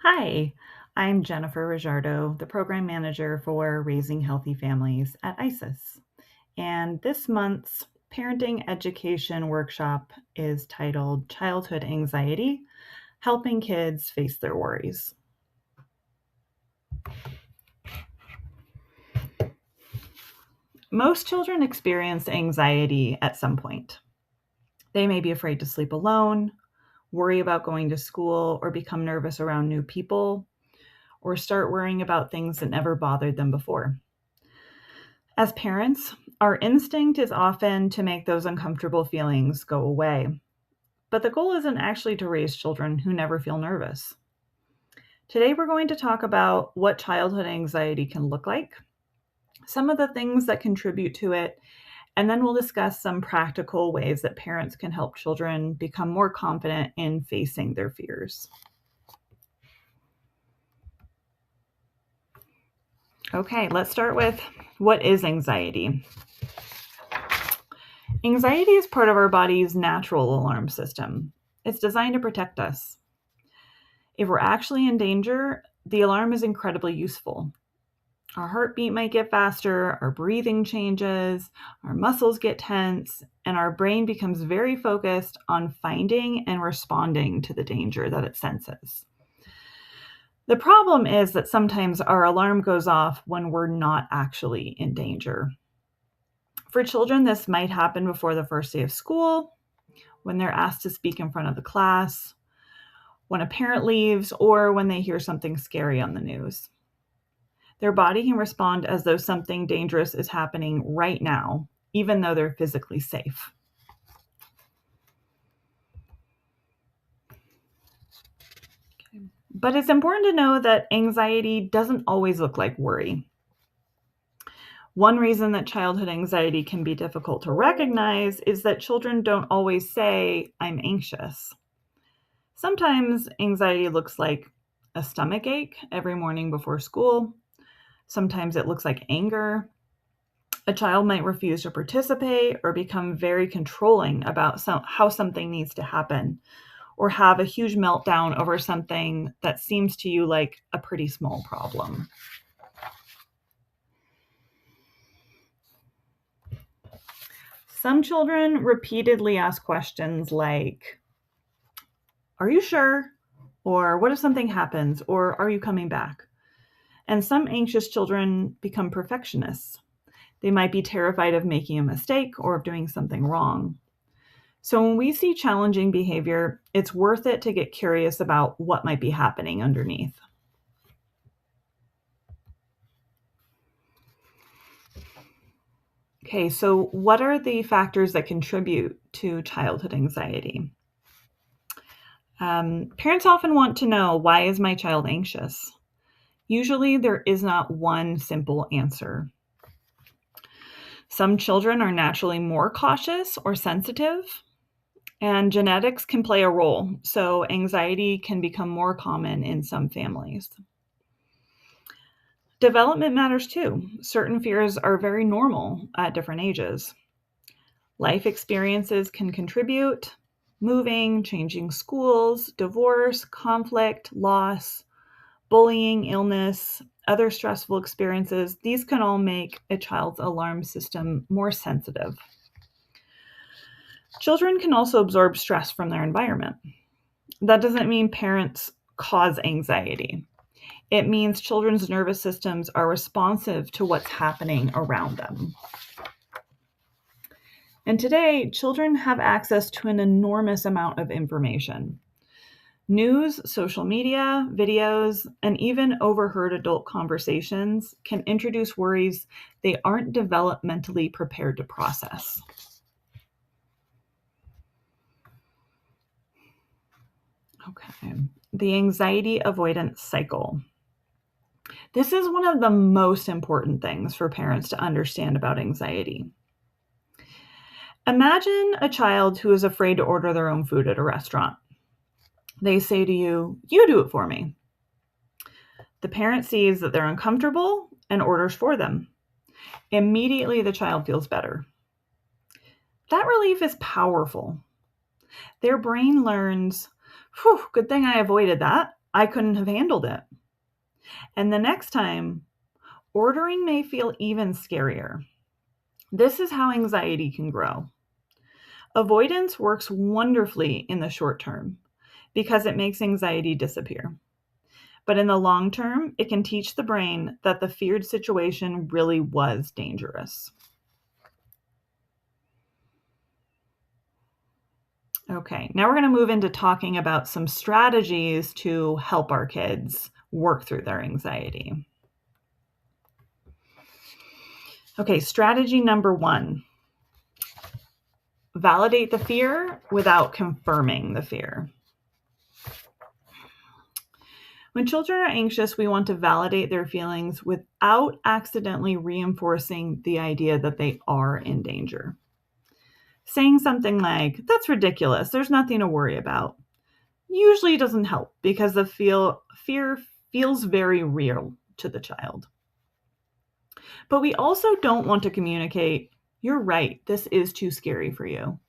Hi, I'm Jennifer Rijardo, the program manager for Raising Healthy Families at ISIS. And this month's parenting education workshop is titled Childhood Anxiety: Helping Kids Face Their Worries. Most children experience anxiety at some point. They may be afraid to sleep alone, worry about going to school, or become nervous around new people, or start worrying about things that never bothered them before. As parents, our instinct is often to make those uncomfortable feelings go away. But the goal isn't actually to raise children who never feel nervous. Today, we're going to talk about what childhood anxiety can look like, some of the things that contribute to it, and then we'll discuss some practical ways that parents can help children become more confident in facing their fears. Okay, let's start with what is anxiety? Anxiety is part of our body's natural alarm system. It's designed to protect us. If we're actually in danger, the alarm is incredibly useful. Our heartbeat might get faster, our breathing changes, our muscles get tense, and our brain becomes very focused on finding and responding to the danger that it senses. The problem is that sometimes our alarm goes off when we're not actually in danger. For children, this might happen before the first day of school, when they're asked to speak in front of the class, when a parent leaves, or when they hear something scary on the news. Their body can respond as though something dangerous is happening right now, even though they're physically safe. Okay. But it's important to know that anxiety doesn't always look like worry. One reason that childhood anxiety can be difficult to recognize is that children don't always say, "I'm anxious." Sometimes anxiety looks like a stomach ache every morning before school. Sometimes it looks like anger. A child might refuse to participate or become very controlling about how something needs to happen, or have a huge meltdown over something that seems to you like a pretty small problem. Some children repeatedly ask questions like, "Are you sure?" Or "What if something happens?" Or "Are you coming back?" And some anxious children become perfectionists. They might be terrified of making a mistake or of doing something wrong. So when we see challenging behavior, it's worth it to get curious about what might be happening underneath. Okay, so what are the factors that contribute to childhood anxiety? Parents often want to know, why is my child anxious? Usually there is not one simple answer. Some children are naturally more cautious or sensitive, and genetics can play a role, so anxiety can become more common in some families. Development matters too. Certain fears are very normal at different ages. Life experiences can contribute. Moving, changing schools, divorce, conflict, loss, bullying, illness, other stressful experiences, these can all make a child's alarm system more sensitive. Children can also absorb stress from their environment. That doesn't mean parents cause anxiety. It means children's nervous systems are responsive to what's happening around them. And today, children have access to an enormous amount of information. News, social media, videos, and even overheard adult conversations can introduce worries they aren't developmentally prepared to process. Okay, the anxiety avoidance cycle. This is one of the most important things for parents to understand about anxiety. Imagine a child who is afraid to order their own food at a restaurant. They say to you, "You do it for me." The parent sees that they're uncomfortable and orders for them. Immediately, the child feels better. That relief is powerful. Their brain learns, "Whew, good thing I avoided that. I couldn't have handled it. And the next time, ordering may feel even scarier. This is how anxiety can grow. Avoidance works wonderfully in the short term because it makes anxiety disappear. But in the long term, it can teach the brain that the feared situation really was dangerous. Okay, now we're going to move into talking about some strategies to help our kids work through their anxiety. Okay, strategy number 1. Validate the fear without confirming the fear. When children are anxious, we want to validate their feelings without accidentally reinforcing the idea that they are in danger. Saying something like, "That's ridiculous, there's nothing to worry about," usually doesn't help because the fear feels very real to the child. But we also don't want to communicate, "You're right, this is too scary for you."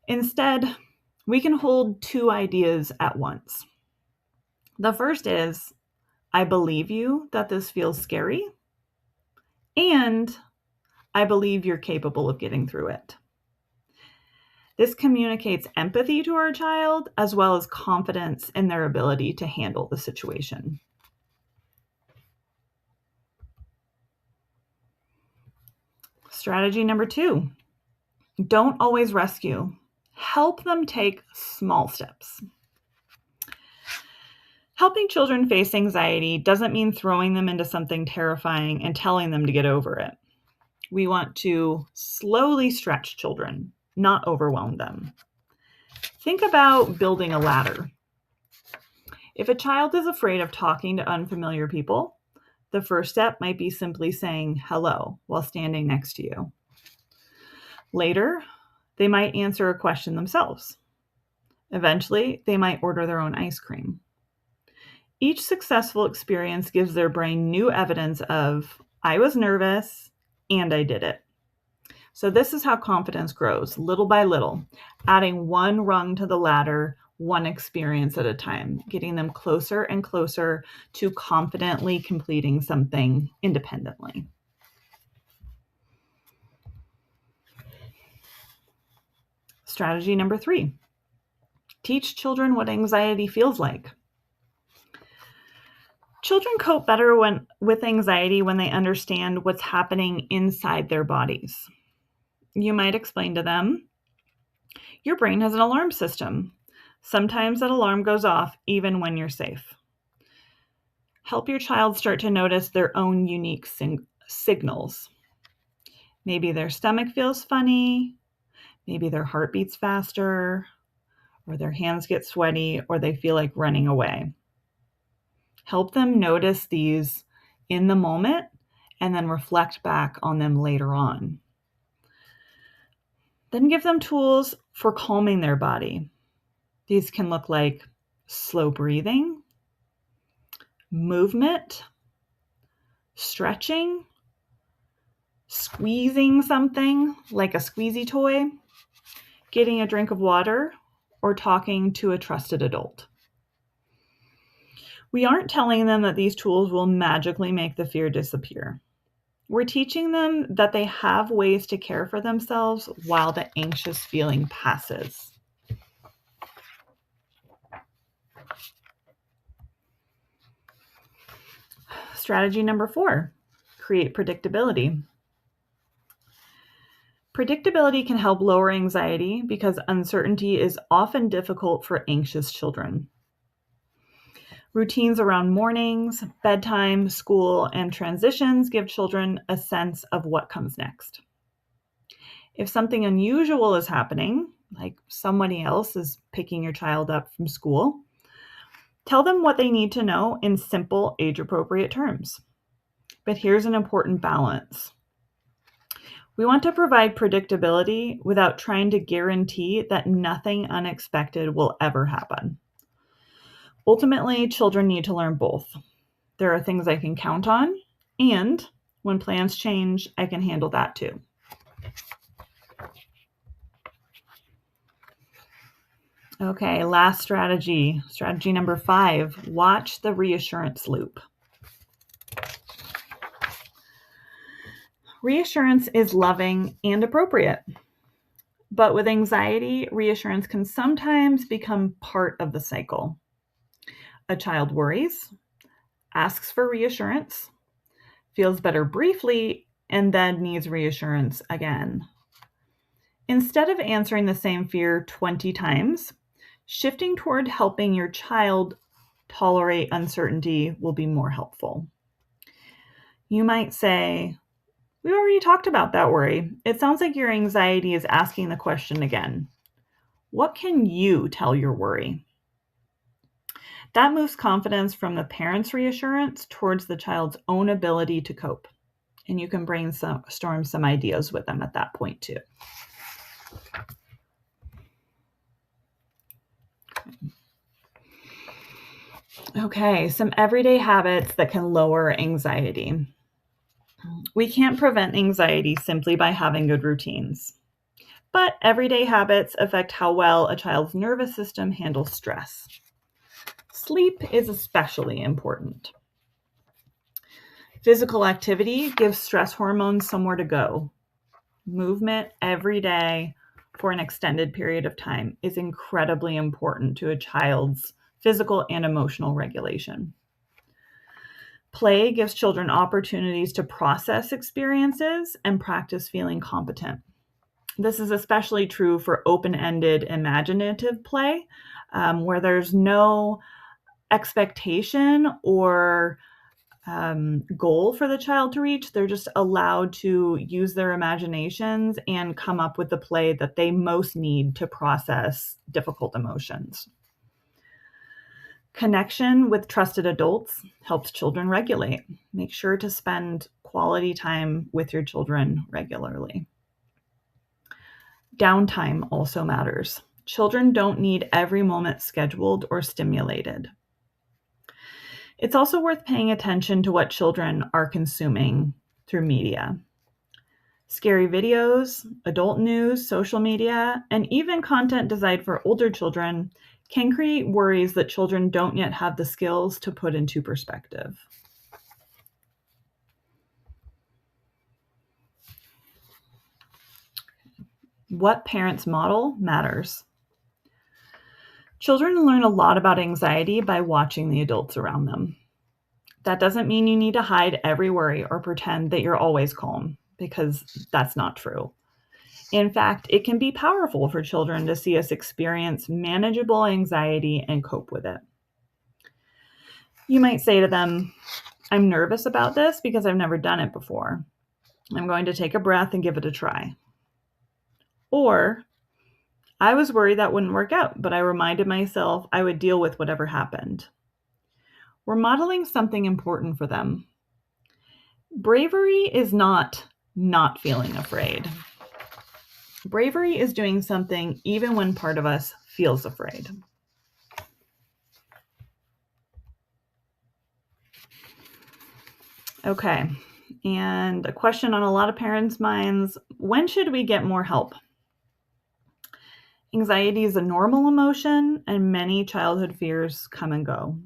Instead, we can hold 2 ideas at once. The first is, "I believe you that this feels scary," and "I believe you're capable of getting through it." This communicates empathy to our child as well as confidence in their ability to handle the situation. Strategy number 2, don't always rescue. Help them take small steps. Helping children face anxiety doesn't mean throwing them into something terrifying and telling them to get over it. We want to slowly stretch children, not overwhelm them. Think about building a ladder. If a child is afraid of talking to unfamiliar people, the first step might be simply saying hello while standing next to you. Later, they might answer a question themselves. Eventually, they might order their own ice cream. Each successful experience gives their brain new evidence of, "I was nervous and I did it." So this is how confidence grows, little by little, adding one rung to the ladder, one experience at a time, getting them closer and closer to confidently completing something independently. Strategy number 3, teach children what anxiety feels like. Children cope better with anxiety when they understand what's happening inside their bodies. You might explain to them, "Your brain has an alarm system. Sometimes that alarm goes off even when you're safe." Help your child start to notice their own unique signals. Maybe their stomach feels funny, maybe their heart beats faster, or their hands get sweaty, or they feel like running away. Help them notice these in the moment and then reflect back on them later on. Then give them tools for calming their body. These can look like slow breathing, movement, stretching, squeezing something like a squeezy toy, getting a drink of water, or talking to a trusted adult. We aren't telling them that these tools will magically make the fear disappear. We're teaching them that they have ways to care for themselves while the anxious feeling passes. Strategy number 4, create predictability. Predictability can help lower anxiety because uncertainty is often difficult for anxious children. Routines around mornings, bedtime, school, and transitions give children a sense of what comes next. If something unusual is happening, like somebody else is picking your child up from school, tell them what they need to know in simple, age-appropriate terms. But here's an important balance. We want to provide predictability without trying to guarantee that nothing unexpected will ever happen. Ultimately, children need to learn both. There are things I can count on, and when plans change, I can handle that too. Okay, last strategy. Strategy number 5, watch the reassurance loop. Reassurance is loving and appropriate. But with anxiety, reassurance can sometimes become part of the cycle. A child worries, asks for reassurance, feels better briefly, and then needs reassurance again. Instead of answering the same fear 20 times, shifting toward helping your child tolerate uncertainty will be more helpful. You might say, "We already talked about that worry. It sounds like your anxiety is asking the question again. What can you tell your worry?" That moves confidence from the parent's reassurance towards the child's own ability to cope. And you can brainstorm some ideas with them at that point too. Okay, some everyday habits that can lower anxiety. We can't prevent anxiety simply by having good routines, but everyday habits affect how well a child's nervous system handles stress. Sleep is especially important. Physical activity gives stress hormones somewhere to go. Movement every day for an extended period of time is incredibly important to a child's physical and emotional regulation. Play gives children opportunities to process experiences and practice feeling competent. This is especially true for open-ended imaginative play, where there's no expectation or goal for the child to reach. They're just allowed to use their imaginations and come up with the play that they most need to process difficult emotions. Connection with trusted adults helps children regulate. Make sure to spend quality time with your children regularly. Downtime also matters. Children don't need every moment scheduled or stimulated. It's also worth paying attention to what children are consuming through media. Scary videos, adult news, social media, and even content designed for older children can create worries that children don't yet have the skills to put into perspective. What parents model matters. Children learn a lot about anxiety by watching the adults around them. That doesn't mean you need to hide every worry or pretend that you're always calm, because that's not true. In fact, it can be powerful for children to see us experience manageable anxiety and cope with it. You might say to them, "I'm nervous about this because I've never done it before. I'm going to take a breath and give it a try." Or, "I was worried that wouldn't work out, but I reminded myself I would deal with whatever happened." We're modeling something important for them. Bravery is not feeling afraid. Bravery is doing something even when part of us feels afraid. Okay, and a question on a lot of parents' minds: when should we get more help? Anxiety is a normal emotion, and many childhood fears come and go.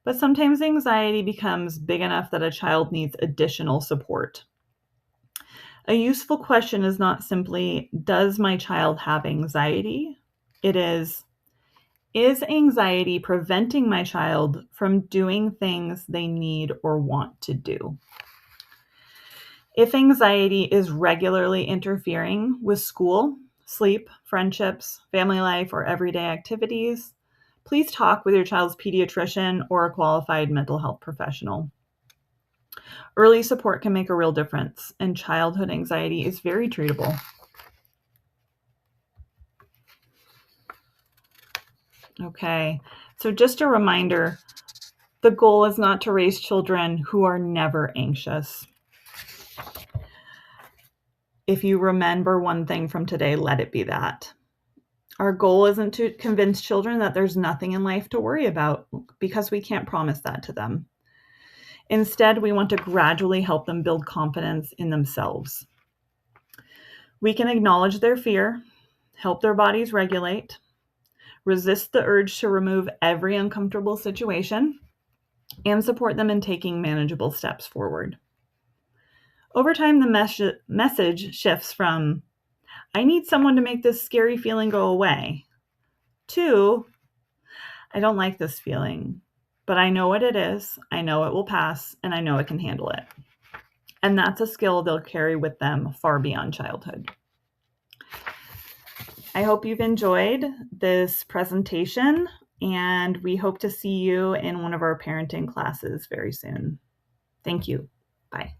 But sometimes anxiety becomes big enough that a child needs additional support. A useful question is not simply, "Does my child have anxiety?" It is anxiety preventing my child from doing things they need or want to do? If anxiety is regularly interfering with school, sleep, friendships, family life, or everyday activities, please talk with your child's pediatrician or a qualified mental health professional. Early support can make a real difference, and childhood anxiety is very treatable. Okay, so just a reminder, the goal is not to raise children who are never anxious. If you remember one thing from today, let it be that. Our goal isn't to convince children that there's nothing in life to worry about, because we can't promise that to them. Instead, we want to gradually help them build confidence in themselves. We can acknowledge their fear, help their bodies regulate, resist the urge to remove every uncomfortable situation, and support them in taking manageable steps forward. Over time, the message shifts from, I need someone to make this scary feeling go away, to, I don't like this feeling, but I know what it is, I know it will pass, and I know it can handle it. And that's a skill they'll carry with them far beyond childhood. I hope you've enjoyed this presentation, and we hope to see you in one of our parenting classes very soon. Thank you. Bye.